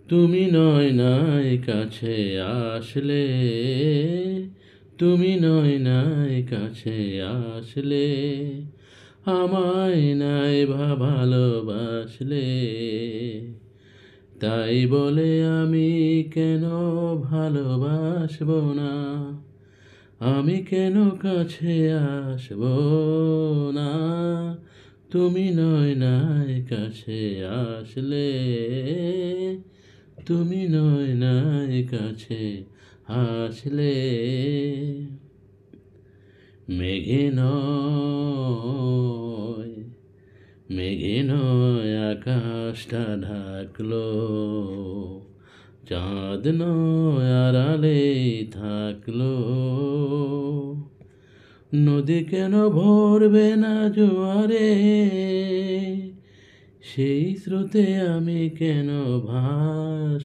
তুমি নয় নাই কাছে আসলে, তুমি নয় নাই কাছে আসলে, আমায় নাই ভালোবাসলে, তাই বলে আমি কেন ভালোবাসবো না, আমি কেন কাছে আসবো না, তুমি নয় নাই কাছে আসলে, তুমি নয় নাই কাছে আসলে। মেঘে নয়, মেঘে নয় আকাশটা ঢাকলো, চাঁদ নয় আড়ালেই থাকলো, নদী কেন ভরবে না জোয়ারে, সেই স্রোতে আমি কেন ভাস